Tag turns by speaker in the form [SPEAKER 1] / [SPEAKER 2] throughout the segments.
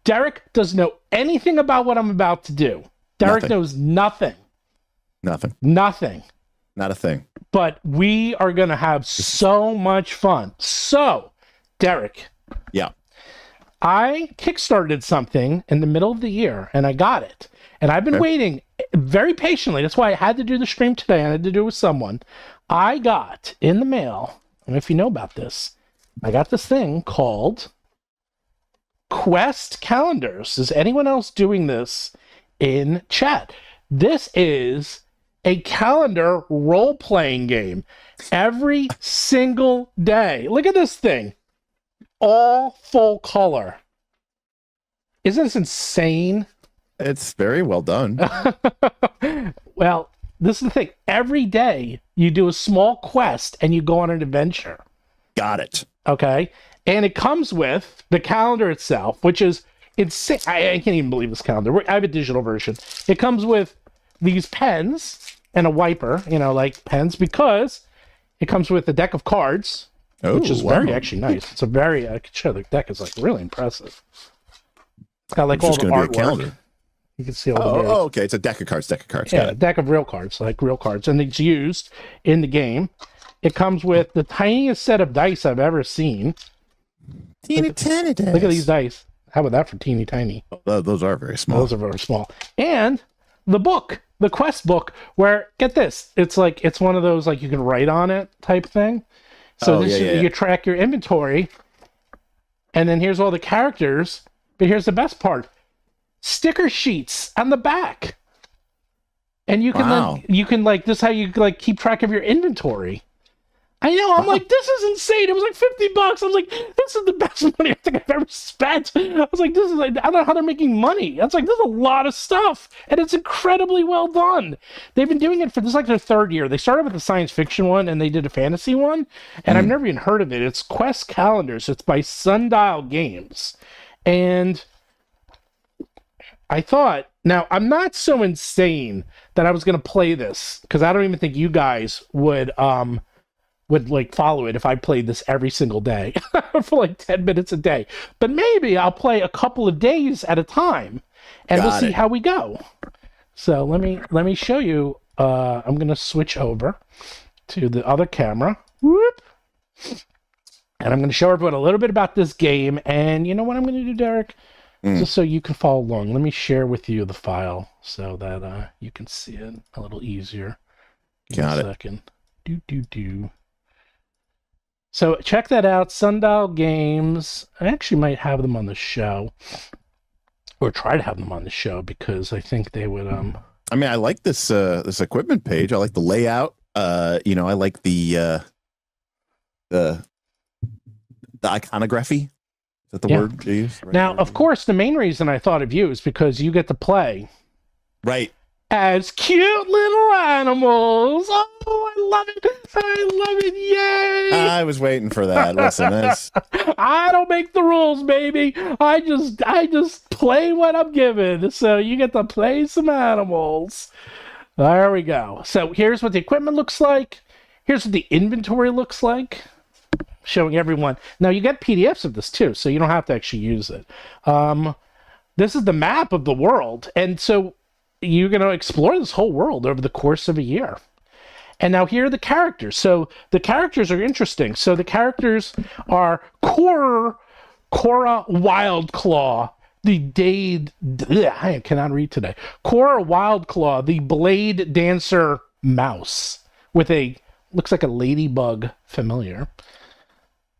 [SPEAKER 1] Derek doesn't know anything about what I'm about to do. Derek knows nothing.
[SPEAKER 2] Nothing. Not a thing.
[SPEAKER 1] But we are going to have so much fun. So, Derek.
[SPEAKER 2] Yeah.
[SPEAKER 1] I kickstarted something in the middle of the year, and I got it. And I've been waiting very patiently. That's why I had to do the stream today. I had to do it with someone. I got in the mail, I don't know if you know about this, I got this thing called Quest Calendars. Is anyone else doing this in chat? This is a calendar role-playing game every single day. Look at this thing. All full color. Isn't this insane?
[SPEAKER 2] It's very well done.
[SPEAKER 1] Well, this is the thing. Every day you do a small quest and you go on an adventure.
[SPEAKER 2] Got it.
[SPEAKER 1] Okay? And it comes with the calendar itself, which is insane. I can't even believe this calendar. I have a digital version. It comes with these pens and a wiper, like pens, because it comes with a deck of cards, which is very actually nice. It's a very, I can show the deck is like really impressive. It's got like all the artwork. You can see all the
[SPEAKER 2] okay. It's a deck of cards.
[SPEAKER 1] Yeah, a deck of real cards, like real cards. And it's used in the game. It comes with the tiniest set of dice I've ever seen.
[SPEAKER 2] Teeny tiny dice.
[SPEAKER 1] Look at these dice. How about that for teeny tiny?
[SPEAKER 2] Those are very small.
[SPEAKER 1] Those are very small. And the book, the quest book, where, get this, it's one of those, like, you can write on it type thing. So you track your inventory, and then here's all the characters. But here's the best part. Sticker sheets on the back. And you can this is how you keep track of your inventory. I know, I'm like, this is insane. It was like $50. I was like, this is the best money I think I've ever spent. I was like, this is I don't know how they're making money. That's like, there's a lot of stuff. And it's incredibly well done. They've been doing it for, this is like their third year. They started with the science fiction one and they did a fantasy one. And I've never even heard of it. It's Quest Calendars. It's by Sundial Games. And I thought, now I'm not so insane that I was going to play this, because I don't even think you guys would like follow it if I played this every single day for like 10 minutes a day. But maybe I'll play a couple of days at a time and we'll see how we go. So let me show you. I'm going to switch over to the other camera. Whoop. And I'm going to show everyone a little bit about this game. And you know what I'm going to do, Derek? Just so you can follow along. Let me share with you the file so that you can see it a little easier.
[SPEAKER 2] Got it.
[SPEAKER 1] Second. So check that out, Sundial Games. I actually might have them on the show, or try to have them on the show, because I think they would.
[SPEAKER 2] I mean, I like this this equipment page. I like the layout. I like the iconography. Is that the word you use? Right
[SPEAKER 1] now, of course, the main reason I thought of you is because you get to play.
[SPEAKER 2] Right.
[SPEAKER 1] As cute little animals. Oh, I love it. Yay.
[SPEAKER 2] I was waiting for that. Listen,
[SPEAKER 1] I don't make the rules, baby. I just play what I'm given. So you get to play some animals. There we go. So here's what the equipment looks like. Here's what the inventory looks like. Showing everyone. Now you get PDFs of this too, so you don't have to actually use it. This is the map of the world. And so you're going to explore this whole world over the course of a year. And now here are the characters. So the characters are interesting. So the characters are Cora Wildclaw, I cannot read today. Cora Wildclaw, the blade dancer mouse with looks like a ladybug familiar.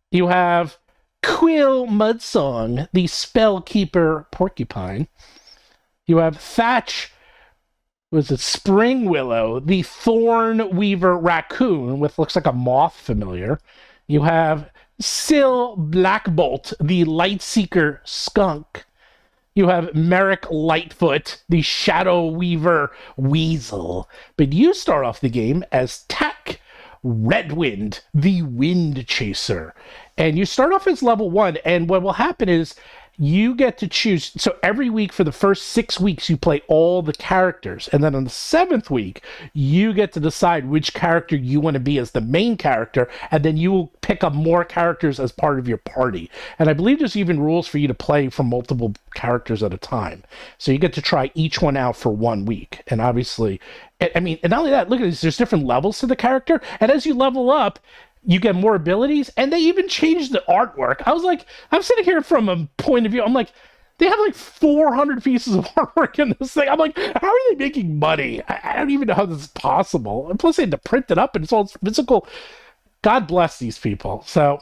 [SPEAKER 1] You have Quill Mudsong, the spellkeeper porcupine. You have Thatch, Spring Willow, the Thorn Weaver raccoon with looks like a moth familiar. You have Syl Blackbolt, the Lightseeker skunk. You have Merrick Lightfoot, the Shadow Weaver weasel. But you start off the game as Tack Redwind, the wind chaser. And you start off as level 1, and what will happen is you get to choose. So every week for the first 6 weeks, you play all the characters. And then on the 7th week, you get to decide which character you want to be as the main character. And then you will pick up more characters as part of your party. And I believe there's even rules for you to play from multiple characters at a time. So you get to try each one out for 1 week. And obviously, I mean, and not only that, look at this, there's different levels to the character. And as you level up, you get more abilities, and they even changed the artwork. I was like, I'm sitting here from a point of view, I'm like, they have like 400 pieces of artwork in this thing. I'm like, how are they making money? I don't even know how this is possible. And plus they had to print it up, and it's all physical. God bless these people. So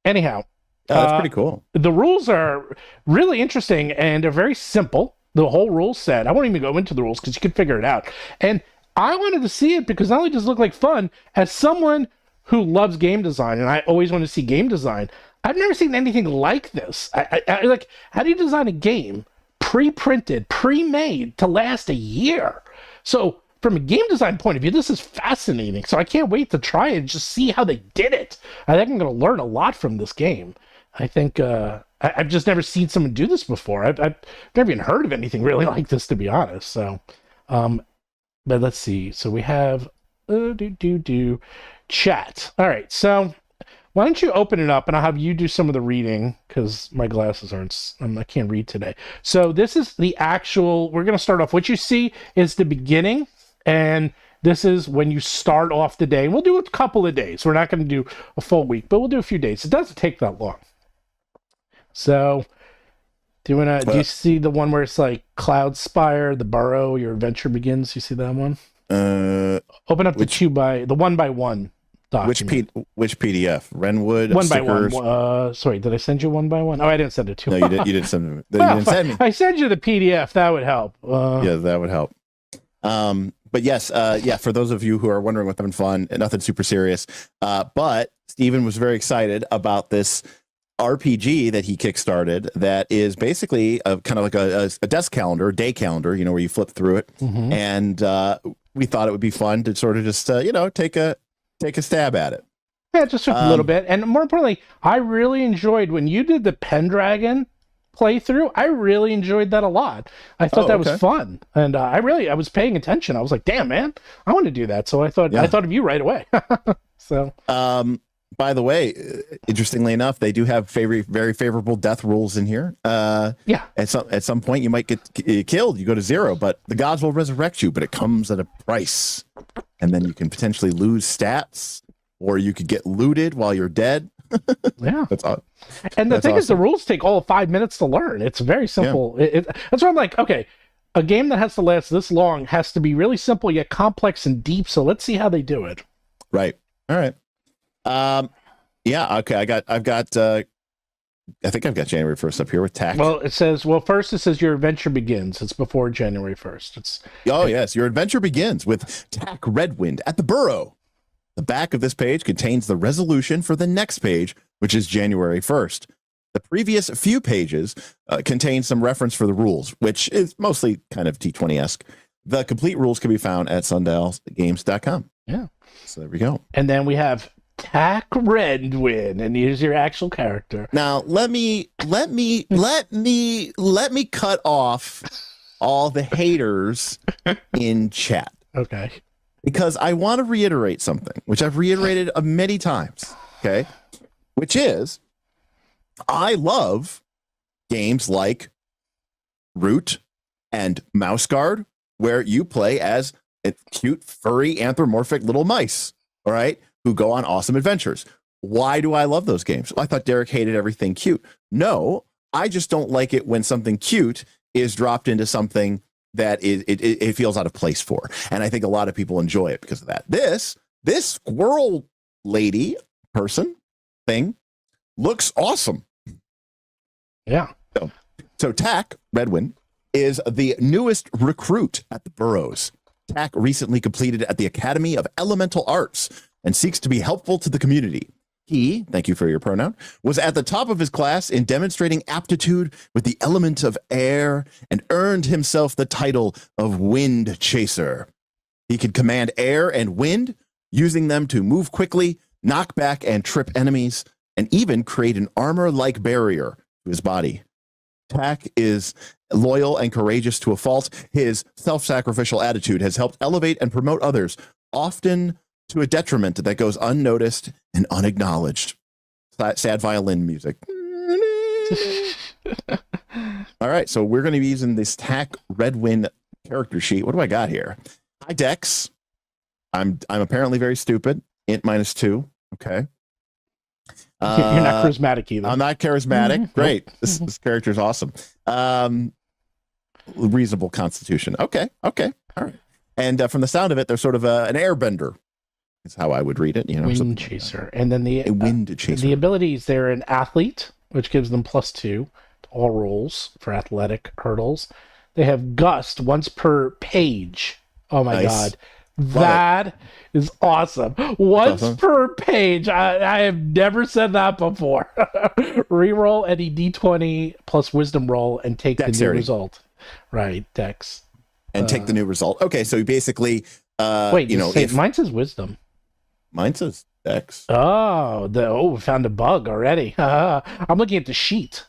[SPEAKER 1] anyhow.
[SPEAKER 2] That's pretty cool.
[SPEAKER 1] The rules are really interesting, and they're very simple. The whole rule set. I won't even go into the rules because you can figure it out. And I wanted to see it because not only does it look like fun, as someone who loves game design, and I always want to see game design, I've never seen anything like this. I like, how do you design a game pre-printed, pre-made to last a year? So from a game design point of view, this is fascinating. So I can't wait to try it and just see how they did it. I think I'm going to learn a lot from this game. I think I've just never seen someone do this before. I've never even heard of anything really like this, to be honest. So, but let's see. So we have chat. All right. So why don't you open it up and I'll have you do some of the reading because my glasses aren't, I can't read today. So this is the actual, we're going to start off. What you see is the beginning, and this is when you start off the day. And we'll do a couple of days. We're not going to do a full week, but we'll do a few days. It doesn't take that long. So do you see the one where it's like Cloud Spire, the Burrow, your adventure begins? You see that one? Open up the 1 by 1 document.
[SPEAKER 2] Which PDF? Wrenwood?
[SPEAKER 1] 1 by 1. Sorry, did I send you 1 by 1? Oh, I didn't send it to you.
[SPEAKER 2] No, you didn't send me. Well, you didn't send me.
[SPEAKER 1] I send you the PDF. That would help.
[SPEAKER 2] Yeah, that would help. But yes, for those of you who are wondering what's having fun, nothing super serious. But Steven was very excited about this RPG that he kickstarted that is basically kind of like a desk calendar, day calendar, where you flip through it. Mm-hmm. And we thought it would be fun to sort of just, take a stab at it.
[SPEAKER 1] Yeah, just a little bit. And more importantly, I really enjoyed when you did the Pendragon playthrough. I really enjoyed that a lot. I thought that was fun. And I was paying attention. I was like, damn, man, I want to do that. So I thought of you right away. So,
[SPEAKER 2] by the way, interestingly enough, they do have very favorable death rules in here. At some point you might get killed. You go to 0, but the gods will resurrect you, but it comes at a price. And then you can potentially lose stats, or you could get looted while you're dead.
[SPEAKER 1] Yeah,
[SPEAKER 2] that's awesome.
[SPEAKER 1] And the thing is, the rules take all of 5 minutes to learn. It's very simple. Yeah. That's why I'm like, okay, a game that has to last this long has to be really simple yet complex and deep. So let's see how they do it.
[SPEAKER 2] Right. All right. Okay. I think I've got January 1st up here with TAC.
[SPEAKER 1] Well, first it says your adventure begins. It's before January 1st.
[SPEAKER 2] Yes. Your adventure begins with TAC Redwind at the Burrow. The back of this page contains the resolution for the next page, which is January 1st. The previous few pages contain some reference for the rules, which is mostly kind of T20-esque. The complete rules can be found at sundialgames.com.
[SPEAKER 1] Yeah.
[SPEAKER 2] So there we go.
[SPEAKER 1] And then we have TAC Redwind, and here's your actual character.
[SPEAKER 2] Now let me cut off all the haters in chat.
[SPEAKER 1] Okay.
[SPEAKER 2] Because I want to reiterate something, which I've reiterated many times. Okay. Which is, I love games like Root and Mouse Guard, where you play as cute, furry, anthropomorphic little mice. All right. Who go on awesome adventures. Why do I love those games? I thought Derek hated everything cute. No, I just don't like it when something cute is dropped into something that it feels out of place for. And I think a lot of people enjoy it because of that. This squirrel lady person thing looks awesome.
[SPEAKER 1] Yeah.
[SPEAKER 2] So TAC Redwind is the newest recruit at the Burrows. TAC recently completed at the Academy of Elemental Arts and seeks to be helpful to the community. He, thank you for your pronoun, was at the top of his class in demonstrating aptitude with the element of air and earned himself the title of Wind Chaser. He could command air and wind, using them to move quickly, knock back and trip enemies, and even create an armor-like barrier to his body. Tack is loyal and courageous to a fault. His self-sacrificial attitude has helped elevate and promote others, often to a detriment that goes unnoticed and unacknowledged. Sad violin music. All right, so we're going to be using this Tack Redwind character sheet. What do I got here? High Dex. I'm apparently very stupid. Int -2. Okay.
[SPEAKER 1] You're not charismatic either.
[SPEAKER 2] I'm not charismatic. Great. This character is awesome. Reasonable constitution. Okay. All right. And from the sound of it, they're sort of an airbender. Is how I would read it.
[SPEAKER 1] Wind chaser. And then
[SPEAKER 2] a wind chaser.
[SPEAKER 1] The abilities, they're an athlete, which gives them +2 to all rolls for athletic hurdles. They have gust once per page. Oh my God. That is awesome. Once per page. I have never said that before. Reroll any d20 plus wisdom roll and take the new result. Right, Dex.
[SPEAKER 2] And take the new result. Okay, so basically,
[SPEAKER 1] mine says wisdom.
[SPEAKER 2] Mine says Dex.
[SPEAKER 1] We found a bug already. I'm looking at the sheet.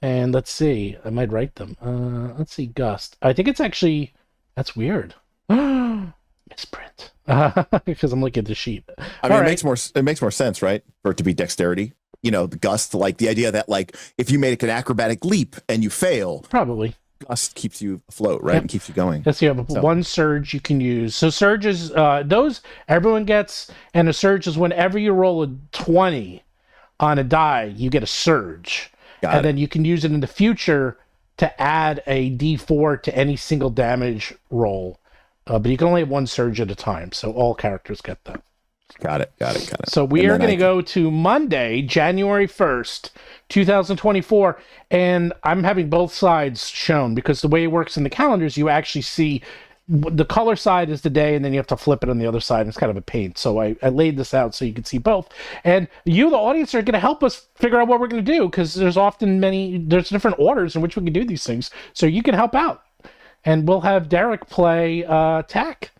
[SPEAKER 1] And let's see. I might write them. Let's see, gust. I think it's actually... That's weird. Misprint. Because I'm looking at the sheet.
[SPEAKER 2] I mean, it makes more sense, right? For it to be dexterity. The gust, like the idea that, like, if you make an acrobatic leap and you fail... Probably. Gust keeps you afloat, right? Yep. And keeps you going.
[SPEAKER 1] Yes, you have one surge you can use. So surge is... those everyone gets, and a surge is whenever you roll a 20 on a die, you get a surge. And then you can use it in the future to add a d4 to any single damage roll. But you can only have one surge at a time, so all characters get that.
[SPEAKER 2] Got it.
[SPEAKER 1] So we are going to go to Monday, January 1st, 2024, and I'm having both sides shown because the way it works in the calendars, you actually see the color side is the day, and then you have to flip it on the other side. And it's kind of a pain. So I laid this out so you can see both. And you, the audience, are going to help us figure out what we're going to do because there's different orders in which we can do these things. So you can help out. And we'll have Derek play Tack.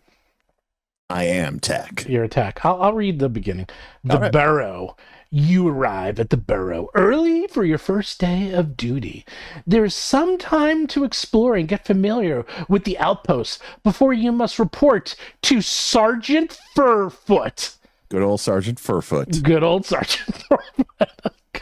[SPEAKER 2] I am Tack.
[SPEAKER 1] You're a Tack. I'll read the beginning. The Burrow. You arrive at the Burrow early for your first day of duty. There is some time to explore and get familiar with the outposts before you must report to Sergeant Furfoot.
[SPEAKER 2] Good old Sergeant Furfoot.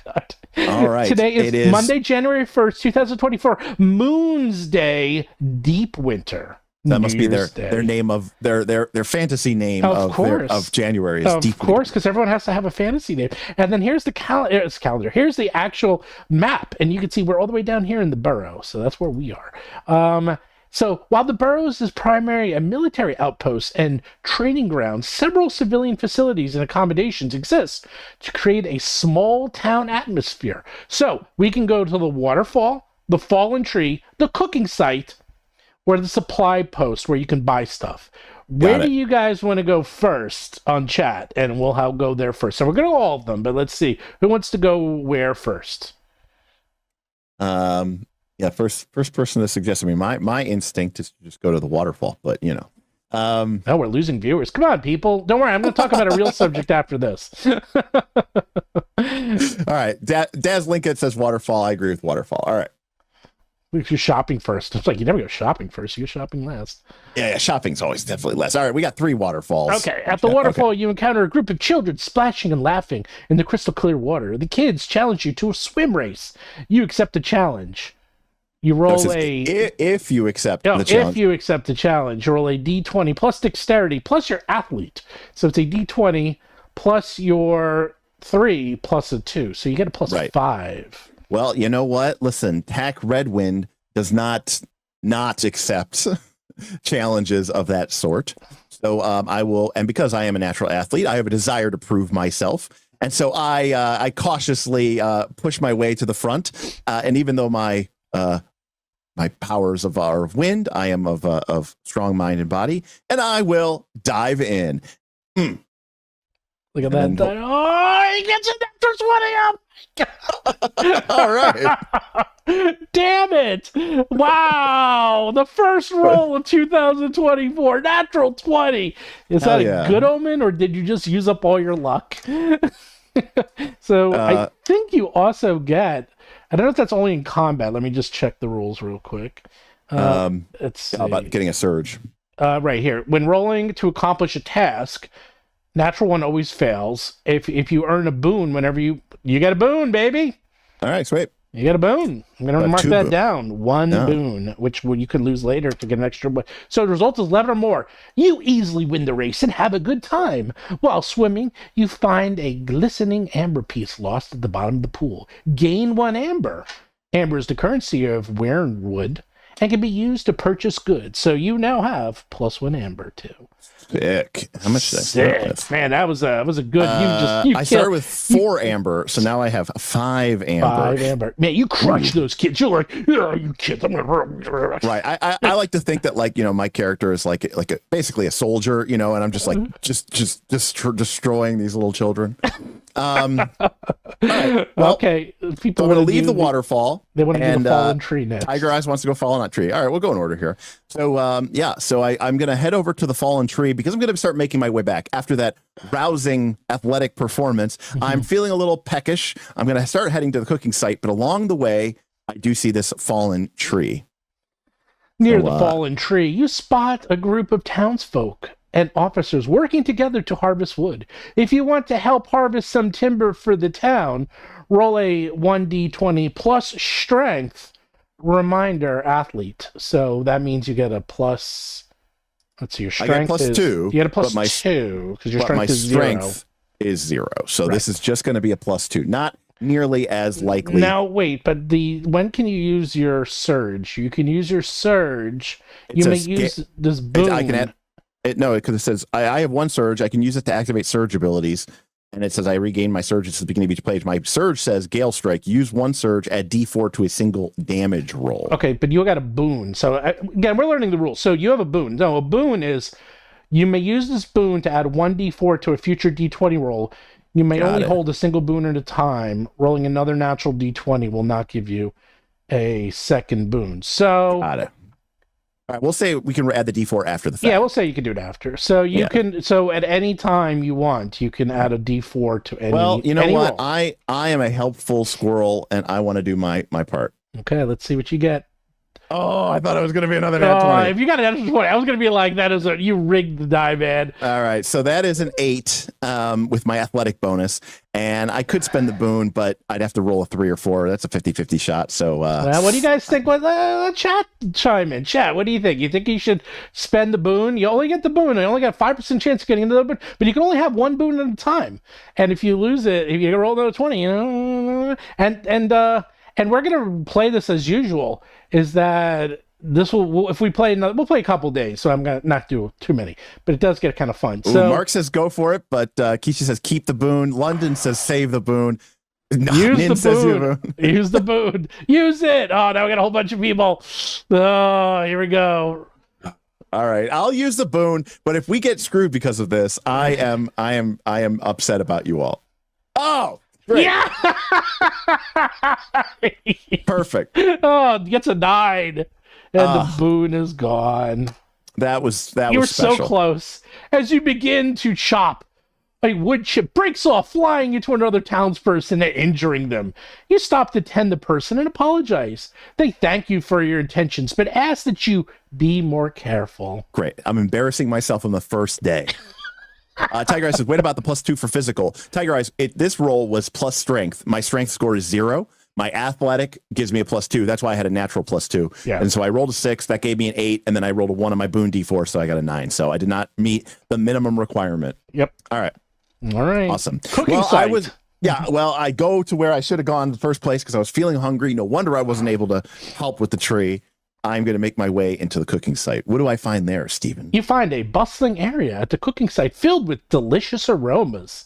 [SPEAKER 1] God.
[SPEAKER 2] All right.
[SPEAKER 1] Today is Monday, January 1st, 2024. Moon's Day, Deep Winter.
[SPEAKER 2] That must be their name of their fantasy name of January is Deep Winter. Of course,
[SPEAKER 1] because everyone has to have a fantasy name. And then here's the calendar. Here's the actual map, and you can see we're all the way down here in the Burrow, so that's where we are. So while the Burrows is primarily a military outpost and training ground, several civilian facilities and accommodations exist to create a small town atmosphere. So we can go to the waterfall, the fallen tree, the cooking site, or the supply post where you can buy stuff. Where do you guys want to go first on chat? And we'll go there first. So we're going to all of them, but let's see. Who wants to go where first?
[SPEAKER 2] First person to suggest. I mean, my instinct is to just go to the waterfall, but
[SPEAKER 1] Oh, we're losing viewers. Come on, people. Don't worry. I'm going to talk about a real subject after this.
[SPEAKER 2] All right. Daz Lincoln says waterfall. I agree with waterfall. All right.
[SPEAKER 1] You're shopping first. It's like you never go shopping first. You go shopping last.
[SPEAKER 2] Yeah, shopping's always definitely last. All right, we got 3 waterfalls.
[SPEAKER 1] Okay, at the waterfall, you encounter a group of children splashing and laughing in the crystal clear water. The kids challenge you to a swim race. You accept the challenge. You roll
[SPEAKER 2] if you accept the challenge.
[SPEAKER 1] If you accept the challenge, you roll a d20 plus dexterity plus your athlete. So it's a d20 plus your 3 plus a 2. So you get a plus 5.
[SPEAKER 2] Well, you know what? Listen, Tack Redwind does not accept challenges of that sort. So I will, and because I am a natural athlete, I have a desire to prove myself. And so I cautiously push my way to the front. And even though my powers are of wind, I am of strong mind and body, and I will dive in.
[SPEAKER 1] Look at that. Oh, he gets it after 20 up.
[SPEAKER 2] All right.
[SPEAKER 1] Damn it. Wow. The first roll of 2024, natural 20. Is that a good omen, or did you just use up all your luck? So I think you also get I don't know if that's only in combat. Let me just check the rules real quick. It's
[SPEAKER 2] about getting a surge.
[SPEAKER 1] Right here. When rolling to accomplish a task, natural one always fails. If you earn a boon whenever you get a boon, baby.
[SPEAKER 2] All right, sweet.
[SPEAKER 1] You get a boon. I'm going to mark that
[SPEAKER 2] boon.
[SPEAKER 1] down. One boon, which you can lose later to get an extra boon. So the result is 11 or more. You easily win the race and have a good time. While swimming, you find a glistening amber piece lost at the bottom of the pool. Gain 1 amber. Amber is the currency of Wrenwood and can be used to purchase goods. So you now have +1 amber too.
[SPEAKER 2] Sick. How much did I start with?
[SPEAKER 1] Man, that was a good.
[SPEAKER 2] I started with 4 amber, so now I have 5 amber.
[SPEAKER 1] 5 amber. Man, you crush those kids. You're like, oh, you kids. I'm gonna.
[SPEAKER 2] Right. I like to think that my character is basically a soldier, and I'm just just destroying these little children. All right. Well,
[SPEAKER 1] okay. People
[SPEAKER 2] so I'm going to leave the waterfall.
[SPEAKER 1] They want to do the fallen tree next.
[SPEAKER 2] Tiger Eyes wants to go fall on that tree. All right, we'll go in order here. So, I'm going to head over to the fallen tree because I'm going to start making my way back after that rousing athletic performance. I'm feeling a little peckish. I'm going to start heading to the cooking site, but along the way, I do see this fallen tree.
[SPEAKER 1] Near the fallen tree, you spot a group of townsfolk and officers working together to harvest wood. If you want to help harvest some timber for the town, roll a 1d20 plus strength. Reminder, athlete. So that means you get a plus. Let's see, your strength
[SPEAKER 2] I get +2.
[SPEAKER 1] You get a +2 because your strength
[SPEAKER 2] is 0. So This is just going to be a +2, not nearly as likely.
[SPEAKER 1] Now wait, but when can you use your surge? You can use your surge. You may use this boon.
[SPEAKER 2] I can add. Because it says I have 1 surge. I can use it to activate surge abilities. And it says I regain my surge at the beginning of each page. My surge says Gale Strike. Use 1 surge, add D4 to a single damage roll.
[SPEAKER 1] Okay, but you got a boon. So again, we're learning the rules. So you have a boon. No, a boon is you may use this boon to add 1d4 to a future d20 roll. You may only hold a single boon at a time. Rolling another natural d20 will not give you a second boon. So
[SPEAKER 2] got it. All right, we'll say we can add the D4 after the fact.
[SPEAKER 1] Yeah, we'll say you can do it after. So you can. So at any time you want, you can add a D4 to any.
[SPEAKER 2] Well, you know what?
[SPEAKER 1] Roll.
[SPEAKER 2] I am a helpful squirrel, and I want to do my part.
[SPEAKER 1] Okay, let's see what you get.
[SPEAKER 2] Oh, I thought it was going to be another nat 20.
[SPEAKER 1] If you got an extra 20, I was going to be like, you rigged the die, man.
[SPEAKER 2] All right, so that is an 8 with my athletic bonus, and I could spend the boon, but I'd have to roll a 3 or 4. That's a 50-50 shot. So,
[SPEAKER 1] well, what do you guys think? Chat chime in. Chat, what do you think? You think you should spend the boon? You only get the boon. You only got 5% chance of getting into the boon, but you can only have 1 boon at a time. And if you lose it, if you roll another 20, and we're going to play this as usual, is that this will, if we play another, we'll play a couple days, so I'm going to not do too many, but it does get kind of fun.
[SPEAKER 2] So Mark says go for it, but Keisha says keep the boon. London says save the boon.
[SPEAKER 1] Use the boon. Use the boon. Use it. Oh, now we got a whole bunch of people. Oh, here we go.
[SPEAKER 2] All right, I'll use the boon, but if we get screwed because of this, I am upset about you all. Oh, great.
[SPEAKER 1] Yeah.
[SPEAKER 2] Perfect.
[SPEAKER 1] Oh, it gets a 9, and the boon is gone.
[SPEAKER 2] That was
[SPEAKER 1] You were
[SPEAKER 2] special.
[SPEAKER 1] so close. As you begin to chop, a wood chip breaks off, flying into another townsperson and injuring them. You stop to tend the person and apologize. They thank you for your intentions, but ask that you be more careful.
[SPEAKER 2] Great. I'm embarrassing myself on the first day. Tiger Eyes says, wait about the +2 for physical. Tiger Eyes, this roll was plus strength. My strength score is 0. My athletic gives me a +2. That's why I had a natural +2.
[SPEAKER 1] Yeah.
[SPEAKER 2] And so I rolled a 6. That gave me an 8. And then I rolled a 1 on my boon D4. So I got a 9. So I did not meet the minimum requirement.
[SPEAKER 1] Yep.
[SPEAKER 2] All right. Awesome.
[SPEAKER 1] Cooking site.
[SPEAKER 2] I go to where I should have gone in the first place because I was feeling hungry. No wonder I wasn't able to help with the tree. I'm going to make my way into the cooking site. What do I find there, Stephen?
[SPEAKER 1] You find a bustling area at the cooking site filled with delicious aromas.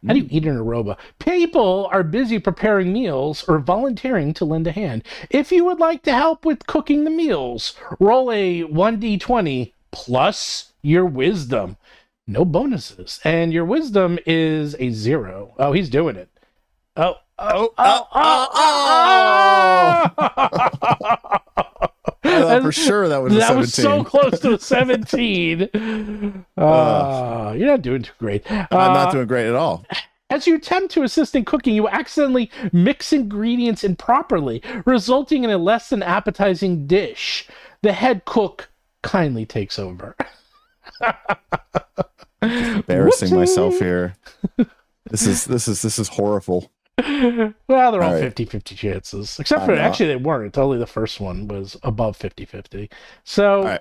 [SPEAKER 1] How do you eat an aroma? People are busy preparing meals or volunteering to lend a hand. If you would like to help with cooking the meals, roll a 1d20 plus your wisdom. No bonuses. And your wisdom is a 0. Oh, he's doing it. Oh.
[SPEAKER 2] I thought for sure that was a 17.
[SPEAKER 1] That was so close to a 17. You're not doing too great.
[SPEAKER 2] I'm not doing great at all.
[SPEAKER 1] As you attempt to assist in cooking, you accidentally mix ingredients improperly, resulting in a less than appetizing dish. The head cook kindly takes over.
[SPEAKER 2] Embarrassing myself here. This is horrible.
[SPEAKER 1] Well, they're all 50-50 chances. Except for, actually, they weren't. Only the first one was above 50-50. So,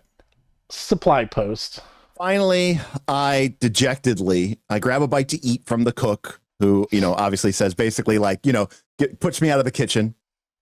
[SPEAKER 1] supply post.
[SPEAKER 2] Finally, I grab a bite to eat from the cook, who, obviously says basically like, puts me out of the kitchen.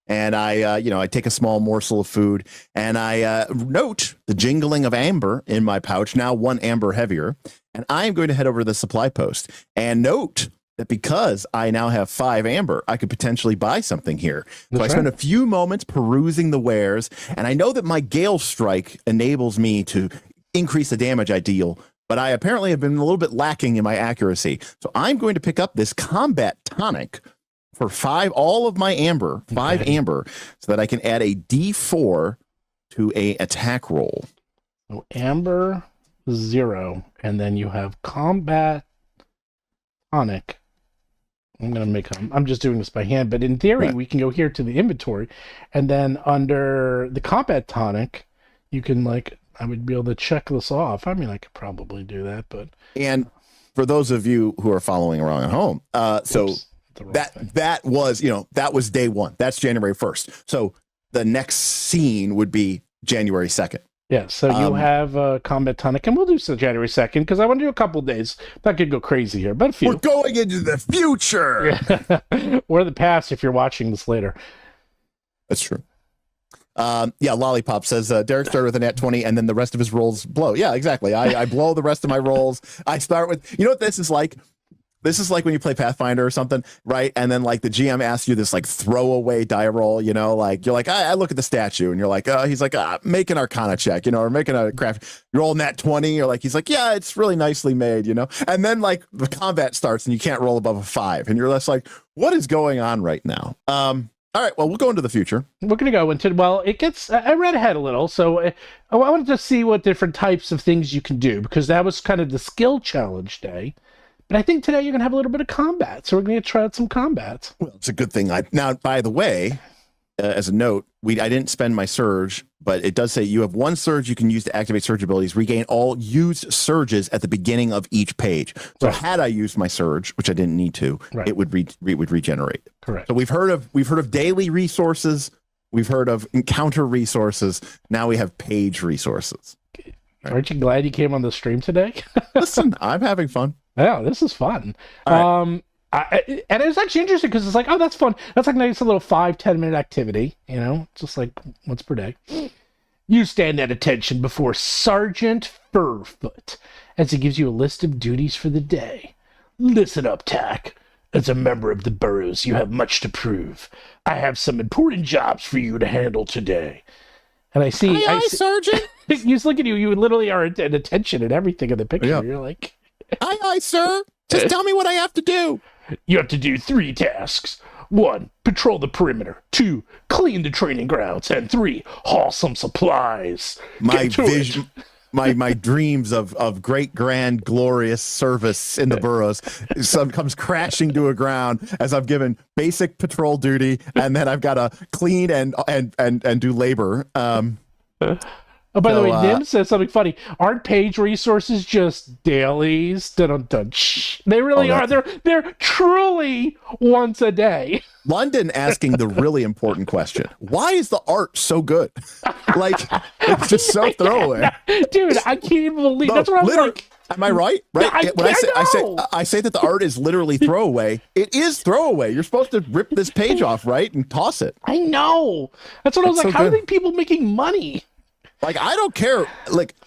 [SPEAKER 2] And I take a small morsel of food, and I note the jingling of amber in my pouch, now 1 amber heavier. And I am going to head over to the supply post and note that because I now have 5 amber, I could potentially buy something here. So I spend a few moments perusing the wares, and I know that my Gale Strike enables me to increase the damage I deal, but I apparently have been a little bit lacking in my accuracy. So I'm going to pick up this combat tonic for 5, all of my amber, 5 amber, so that I can add a D4 to a attack roll.
[SPEAKER 1] So amber 0, and then you have combat tonic. I'm just doing this by hand, but in theory, we can go here to the inventory, and then under the combat tonic, you can I would be able to check this off. I mean, I could probably do that, but
[SPEAKER 2] and for those of you who are following along at home, that was day 1. That's January 1st. So the next scene would be January 2nd.
[SPEAKER 1] Yeah, so you have combat tonic, and we'll do so January 2nd, because I want to do a couple days. That could go crazy here, but a few.
[SPEAKER 2] We're going into the future!
[SPEAKER 1] Or the past if you're watching this later.
[SPEAKER 2] That's true. Lollipop says, Derek started with a nat 20, and then the rest of his rolls blow. Yeah, exactly. I blow the rest of my rolls. I start with, what this is like? This is like when you play Pathfinder or something, right? And then the GM asks you this throwaway die roll, you're like, I look at the statue, and you're like, he's like, make an Arcana check, or making a craft. You're rolling that 20, he's like, yeah, it's really nicely made, And then the combat starts, and you can't roll above a 5, and you're less like, what is going on right now? All right, well, we'll go into the future.
[SPEAKER 1] We're going to go into, I read ahead a little, so I wanted to see what different types of things you can do, because that was kind of the skill challenge day. But I think today you're going to have a little bit of combat, so we're going to try out some combat.
[SPEAKER 2] Well, it's a good thing. Now, by the way, as a note, I didn't spend my surge, but it does say you have 1 surge you can use to activate surge abilities. Regain all used surges at the beginning of each page. So had I used my surge, which I didn't need to, it would regenerate.
[SPEAKER 1] Correct.
[SPEAKER 2] So we've heard of daily resources. We've heard of encounter resources. Now we have page resources.
[SPEAKER 1] Aren't you glad you came on the stream today?
[SPEAKER 2] Listen, I'm having fun.
[SPEAKER 1] Yeah, this is fun.
[SPEAKER 2] Right.
[SPEAKER 1] And it was actually interesting because it's like, oh, that's fun. That's like a nice little 5-10 minute activity, just like once per day. You stand at attention before Sergeant Furfoot as he gives you a list of duties for the day. Listen up, Tack. As a member of the Burrows, you have much to prove. I have some important jobs for you to handle today. And I see,
[SPEAKER 2] Sergeant.
[SPEAKER 1] He's looking at you. You literally are at attention and everything in the picture. Yeah. You're like,
[SPEAKER 2] aye, sir. Just tell me what I have to do.
[SPEAKER 1] You have to do 3 tasks. 1, patrol the perimeter. 2, clean the training grounds. And 3, haul some supplies.
[SPEAKER 2] My vision, my dreams of great, grand, glorious service in the Burrows comes crashing to a ground as I've given basic patrol duty, and then I've got to clean and do labor.
[SPEAKER 1] Oh, by the way, Nim says something funny. Aren't page resources just dailies? Dun-dun-dun. They really are. They're truly once a day.
[SPEAKER 2] London asking the really important question. Why is the art so good? It's just so throwaway.
[SPEAKER 1] Dude, I can't even believe that's what I'm like.
[SPEAKER 2] Am I right? Right. I say that the art is literally throwaway. It is throwaway. You're supposed to rip this page off, right, and toss it.
[SPEAKER 1] I know. That's what I was like. How are these people making money?
[SPEAKER 2] I don't care.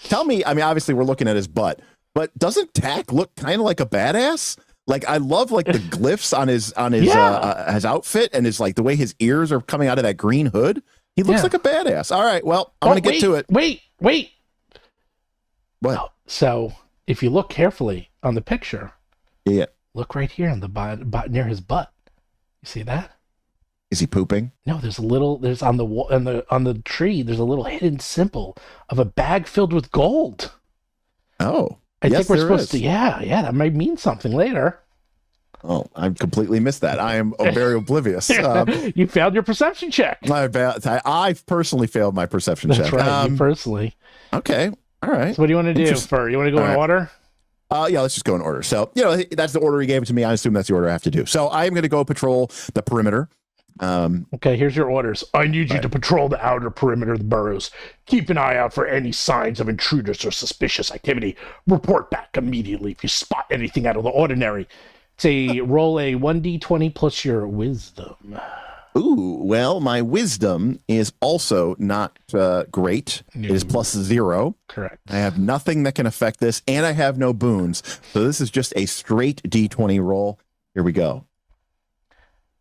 [SPEAKER 2] Tell me. I mean, obviously, we're looking at his butt, but doesn't Tack look kind of like a badass? I love the glyphs on his outfit, and his the way his ears are coming out of that green hood. He looks like a badass. All right. Well, I'm gonna get to it.
[SPEAKER 1] Wait.
[SPEAKER 2] What?
[SPEAKER 1] So if you look carefully on the picture, look right here on the butt near his butt. You see that?
[SPEAKER 2] Is he pooping?
[SPEAKER 1] No, there's on the tree, there's a little hidden symbol of a bag filled with gold.
[SPEAKER 2] Oh.
[SPEAKER 1] I think we're supposed to, that might mean something later.
[SPEAKER 2] Oh, I completely missed that. I am very oblivious.
[SPEAKER 1] You failed your perception check.
[SPEAKER 2] I've personally failed my perception check.
[SPEAKER 1] That's right, you personally.
[SPEAKER 2] Okay, all right.
[SPEAKER 1] So what do you want to do for? You want to go in order?
[SPEAKER 2] Yeah, let's just go in order. So, that's the order he gave it to me. I assume that's the order I have to do. So I am going to go patrol the perimeter.
[SPEAKER 1] Okay, here's your orders. I need you to patrol the outer perimeter of the burrows. Keep an eye out for any signs of intruders or suspicious activity. Report back immediately if you spot anything out of the ordinary. Roll a 1d20 plus your wisdom.
[SPEAKER 2] Ooh, well, my wisdom is also not great. It is +0.
[SPEAKER 1] Correct.
[SPEAKER 2] I have nothing that can affect this, and I have no boons. So this is just a straight d20 roll. Here we go.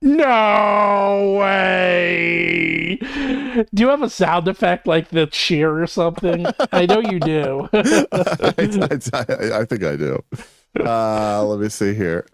[SPEAKER 1] No way! Do you have a sound effect like the cheer or something? I know you do.
[SPEAKER 2] I think I do. Let me see here.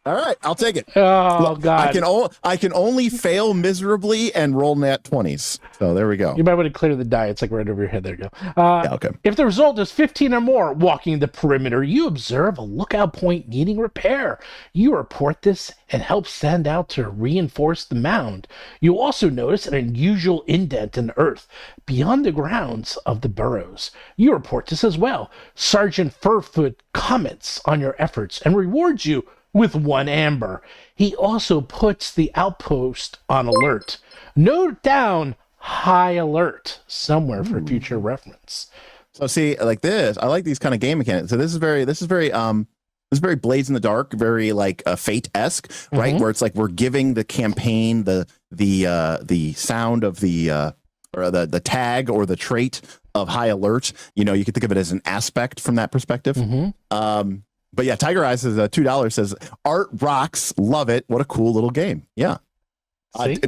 [SPEAKER 2] All right, I'll take it.
[SPEAKER 1] Oh, God.
[SPEAKER 2] I can only fail miserably and roll nat 20s. So there we go.
[SPEAKER 1] You might want to clear the die. It's like right over your head. There you go.
[SPEAKER 2] Okay.
[SPEAKER 1] If the result is 15 or more walking the perimeter, you observe a lookout point needing repair. You report this and help send out to reinforce the mound. You also notice an unusual indent in the earth beyond the grounds of the burrows. You report this as well. Sergeant Furfoot comments on your efforts and rewards you with 1 amber. He also puts the outpost on alert. Note down high alert somewhere for future reference.
[SPEAKER 2] So see, like this, I like these kind of game mechanics. So this is very Blades in the Dark, very like Fate-esque, right? Where it's like we're giving the campaign the sound of the or the tag or the trait of high alert. You can think of it as an aspect from that perspective. But yeah, Tiger Eyes is $2 says art rocks, love it. What a cool little game. Yeah.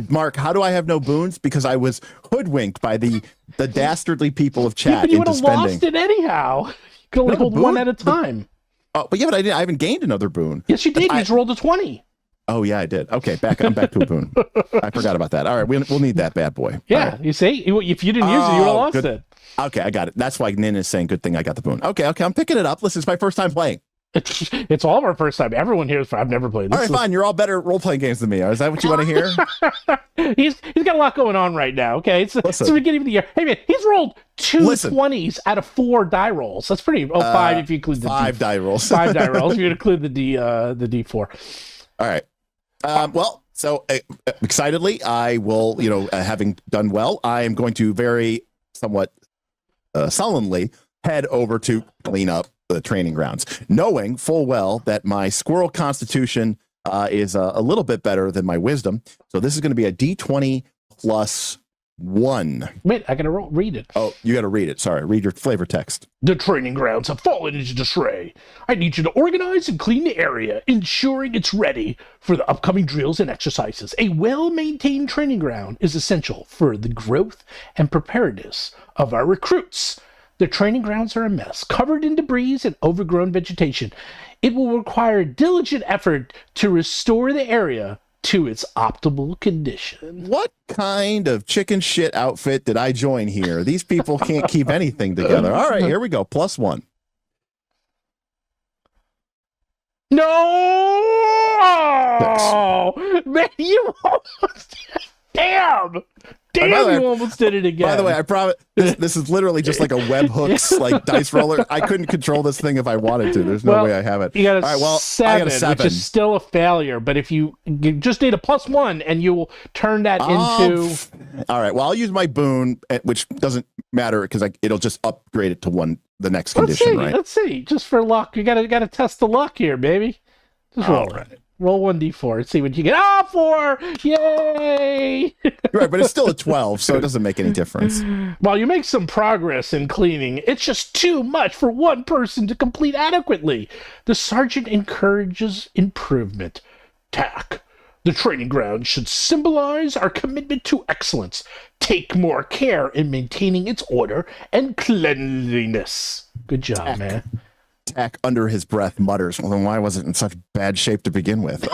[SPEAKER 2] Mark, how do I have no boons? Because I was hoodwinked by the dastardly people of chat.
[SPEAKER 1] You would have lost it anyhow. You could only hold one at a time.
[SPEAKER 2] But I haven't gained another boon.
[SPEAKER 1] Yes, you did. You just rolled a 20.
[SPEAKER 2] Oh yeah, I did. Okay, I'm back to a boon. I forgot about that. All right, we'll need that bad boy.
[SPEAKER 1] Yeah,
[SPEAKER 2] right.
[SPEAKER 1] You see, if you didn't use it, you would have lost it.
[SPEAKER 2] Okay, I got it. That's why Nin is saying good thing I got the boon. Okay, I'm picking it up. Listen, it's my first time playing.
[SPEAKER 1] It's all of our first time. Everyone here I've never played this.
[SPEAKER 2] All right, fine. You're all better role-playing games than me. Is that what you want to hear?
[SPEAKER 1] He's got a lot going on right now. Okay, it's the beginning of the year. Hey man, he's rolled 2 20s out of 4 die rolls. That's pretty. 5 if you include the
[SPEAKER 2] 5 die rolls.
[SPEAKER 1] 5 die rolls. If you include the D4.
[SPEAKER 2] All right. Well, so excitedly, I will. Having done well, I am going to very somewhat sullenly head over to clean up the training grounds, knowing full well that my squirrel constitution is a little bit better than my wisdom. So this is going to be a D20 plus 1.
[SPEAKER 1] Wait, I got to read it.
[SPEAKER 2] Oh, you got to read it. Sorry, read your flavor text.
[SPEAKER 1] The training grounds have fallen into disarray. I need you to organize and clean the area, ensuring it's ready for the upcoming drills and exercises. A well-maintained training ground is essential for the growth and preparedness of our recruits. The training grounds are a mess, covered in debris and overgrown vegetation. It will require diligent effort to restore the area to its optimal condition.
[SPEAKER 2] What kind of chicken shit outfit did I join here? These people can't keep anything together. All right, here we go. Plus 1.
[SPEAKER 1] No! Man, you almost... Damn! You almost did it again.
[SPEAKER 2] By the way, I promise this is literally just like a webhooks like dice roller. I couldn't control this thing if I wanted to. There's no way I have it.
[SPEAKER 1] You got a 7, I got a 7, which is still a failure. But if you just need a plus 1, and you will turn that into.
[SPEAKER 2] All right. Well, I'll use my boon, which doesn't matter because it'll just upgrade it to the next condition. Right.
[SPEAKER 1] Let's see. Just for luck, you gotta test the luck here, baby. Just roll.
[SPEAKER 2] All right.
[SPEAKER 1] Roll 1d4 and see what you get. 4! Yay!
[SPEAKER 2] Right, but it's still a 12, so it doesn't make any difference.
[SPEAKER 1] While you make some progress in cleaning, it's just too much for one person to complete adequately. The sergeant encourages improvement. Tack. The training ground should symbolize our commitment to excellence. Take more care in maintaining its order and cleanliness. Good job, man.
[SPEAKER 2] Tack under his breath mutters, well, then why was it in such bad shape to begin with?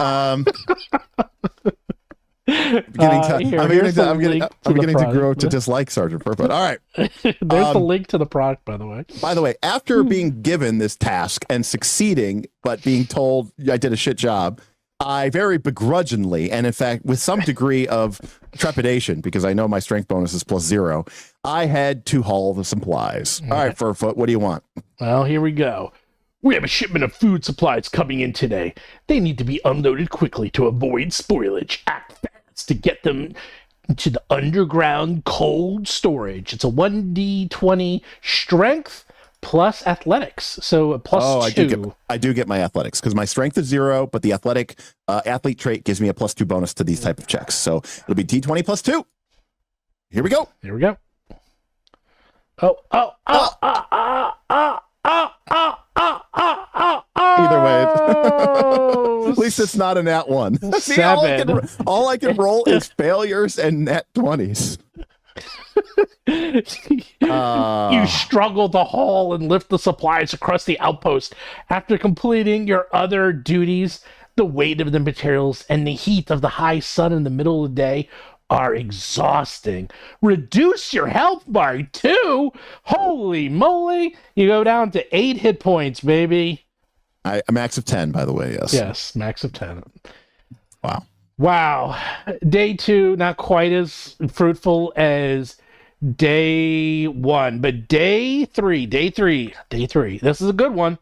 [SPEAKER 2] beginning to grow to dislike Sergeant Purple. All right.
[SPEAKER 1] There's the link to the product, by the way.
[SPEAKER 2] By the way, after being given this task and succeeding, but being told I did a shit job, I very begrudgingly, and in fact, with some degree of trepidation, because I know my strength bonus is +0, I had to haul the supplies. All right, Furfoot, what do you want?
[SPEAKER 1] Well, here we go. We have a shipment of food supplies coming in today. They need to be unloaded quickly to avoid spoilage. Act fast to get them to the underground cold storage. It's a 1d20 strength plus athletics, so a +2.
[SPEAKER 2] I do get my athletics because my strength is 0, but the athletic athlete trait gives me a +2 bonus to these type of checks. So it'll be d20 +2. Here we go.
[SPEAKER 1] Here we go.
[SPEAKER 2] Either way, at least it's not a nat 1. See, all I can roll is failures and nat 20s.
[SPEAKER 1] You struggle to haul and lift the supplies across the outpost. After completing your other duties, the weight of the materials and the heat of the high sun in the middle of the day are exhausting. Reduce your health by 2. Holy moly! You go down to 8 hit points, baby.
[SPEAKER 2] A max of 10, by the way.
[SPEAKER 1] Yes, max of 10.
[SPEAKER 2] Wow.
[SPEAKER 1] Day 2, not quite as fruitful as day 1, but day 3. This is a good one.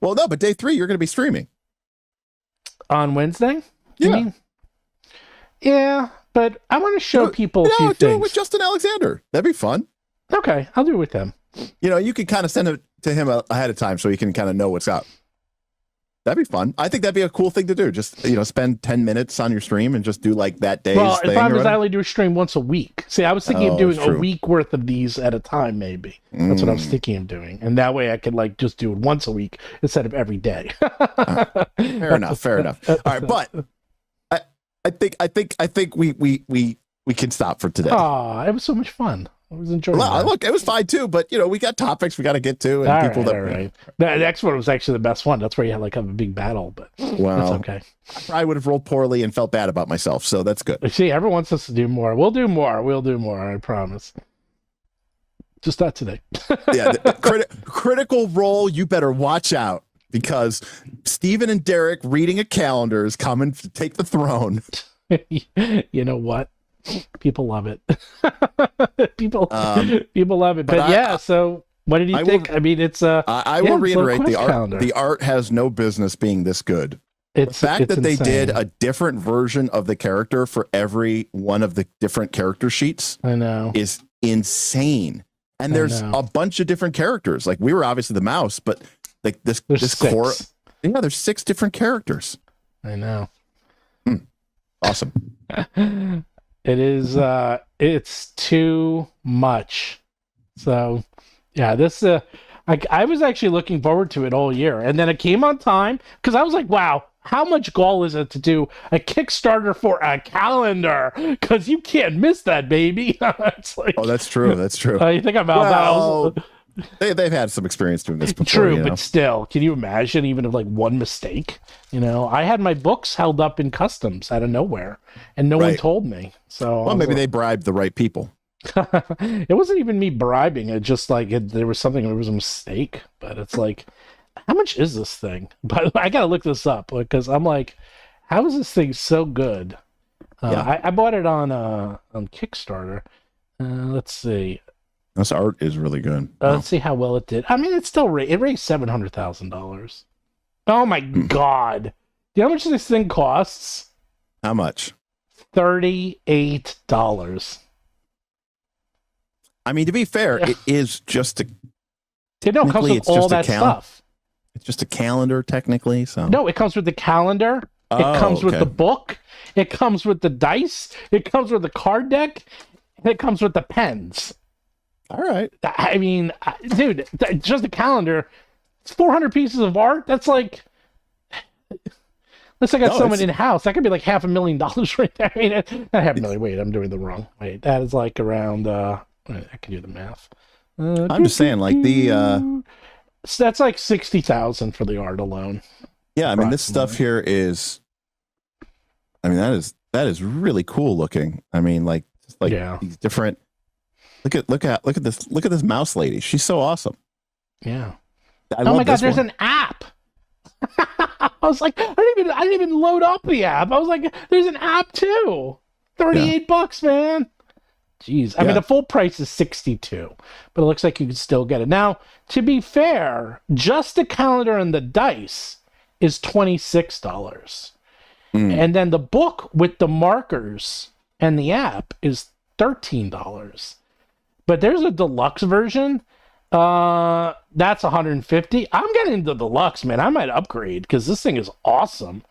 [SPEAKER 2] Well, no, but day 3, you're going to be streaming
[SPEAKER 1] on Wednesday.
[SPEAKER 2] Yeah.
[SPEAKER 1] You mean? Yeah, but I want to show people a few things.
[SPEAKER 2] Do it with Justin Alexander. That'd be fun.
[SPEAKER 1] Okay, I'll do it with him.
[SPEAKER 2] You could kind of send it to him ahead of time so he can kind of know what's up. That'd be fun. I think that'd be a cool thing to do. Just, spend 10 minutes on your stream and just do like that day's thing.
[SPEAKER 1] Well, the problem is I only do a stream once a week. See, I was thinking of doing a week worth of these at a time, maybe. That's what I was thinking of doing. And that way I could just do it once a week instead of every day.
[SPEAKER 2] Fair enough. All right, but I think we can stop for today.
[SPEAKER 1] Oh, it was so much fun. I was enjoying it.
[SPEAKER 2] Look, it was fine too, but we got topics we got to get to, and all right.
[SPEAKER 1] The next one was actually the best one. That's where you had a big battle, but that's okay.
[SPEAKER 2] I probably would have rolled poorly and felt bad about myself, so that's good.
[SPEAKER 1] See, everyone wants us to do more. We'll do more. I promise. Just not today.
[SPEAKER 2] Yeah, critical role. You better watch out because Steven and Derek reading a calendar is coming to take the throne.
[SPEAKER 1] You know what? People love it. people love it. But so what did you think? It's
[SPEAKER 2] I will reiterate the art has no business being this good. The fact that they did a different version of the character for every one of the different character sheets,
[SPEAKER 1] I know,
[SPEAKER 2] is insane. And there's a bunch of different characters. Like we were obviously the mouse, but this core, there's 6 different characters.
[SPEAKER 1] I know.
[SPEAKER 2] Awesome.
[SPEAKER 1] It is it's too much. So yeah, this I was actually looking forward to it all year, and then it came on time because I was like, wow, how much gall is it to do a Kickstarter for a calendar? Because you can't miss that, baby. It's like,
[SPEAKER 2] oh, that's true.
[SPEAKER 1] You think about that?
[SPEAKER 2] They've had some experience doing this before.
[SPEAKER 1] True, but still, can you imagine even if one mistake? I had my books held up in customs out of nowhere, and no one told me. So
[SPEAKER 2] maybe they bribed the right people.
[SPEAKER 1] It wasn't even me bribing. It just there was something. There was a mistake, but it's like, how much is this thing? But I gotta look this up because I'm like, how is this thing so good? I bought it on Kickstarter. Let's see.
[SPEAKER 2] This art is really good.
[SPEAKER 1] Let's see how well it did. I mean, it raised $700,000. Oh my God! Do you know how much this thing costs?
[SPEAKER 2] How much?
[SPEAKER 1] $38.
[SPEAKER 2] I mean, to be fair, it is just a.
[SPEAKER 1] It comes with all that stuff.
[SPEAKER 2] It's just a calendar, technically. So
[SPEAKER 1] no, it comes with the calendar. It comes with the book. It comes with the dice. It comes with the card deck. And it comes with the pens.
[SPEAKER 2] All right.
[SPEAKER 1] I mean, dude, just a calendar. It's 400 pieces of art. That's like, unless I got someone in house, that could be like $500,000 right there. I mean, not $500,000. Wait, I'm doing the wrong. Wait, that is like around. I can do the math.
[SPEAKER 2] I'm just saying,
[SPEAKER 1] So that's like 60,000 for the art alone.
[SPEAKER 2] Yeah, I mean, this stuff here is. I mean, that is That is really cool looking. I mean, like these different. Look at this mouse lady. She's so awesome.
[SPEAKER 1] Yeah.
[SPEAKER 2] Oh my
[SPEAKER 1] God, there's an app. I was like, I didn't even load up the app. I was like, there's an app too. $38, man. Jeez. I mean, the full price is $62, but it looks like you can still get it. Now, to be fair, just the calendar and the dice is $26. And then the book with the markers and the app is $13. But there's a deluxe version. That's $150. I'm getting the deluxe, man. I might upgrade because this thing is awesome.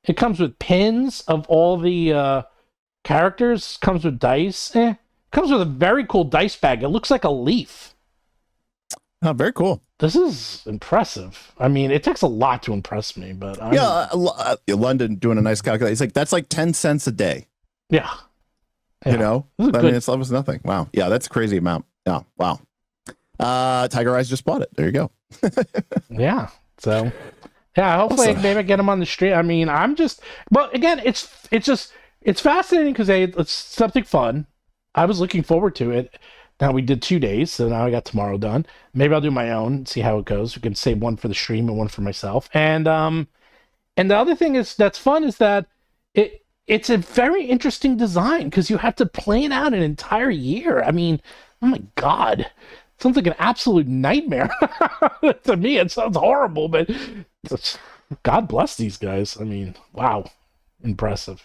[SPEAKER 1] It comes with pins of all the characters. Comes with dice. Comes with a very cool dice bag. It looks like a leaf.
[SPEAKER 2] Oh, very cool.
[SPEAKER 1] This is impressive. I mean, it takes a lot to impress me, but
[SPEAKER 2] London doing a nice calculation. It's like that's like 10 cents a day.
[SPEAKER 1] Yeah.
[SPEAKER 2] You know, I mean, it's almost nothing. Wow. Yeah, that's a crazy amount. Yeah. Wow. Tiger Eyes just bought it. There you go.
[SPEAKER 1] Yeah. So, yeah, hopefully maybe I get them on the street. I mean, but again, it's fascinating because it's something fun. I was looking forward to it. Now we did 2 days, so now I got tomorrow done. Maybe I'll do my own, see how it goes. We can save one for the stream and one for myself. And the other thing that's fun is that it's a very interesting design because you have to plan out an entire year. I mean, oh my God. It sounds like an absolute nightmare. To me, it sounds horrible, but God bless these guys. I mean, wow. Impressive.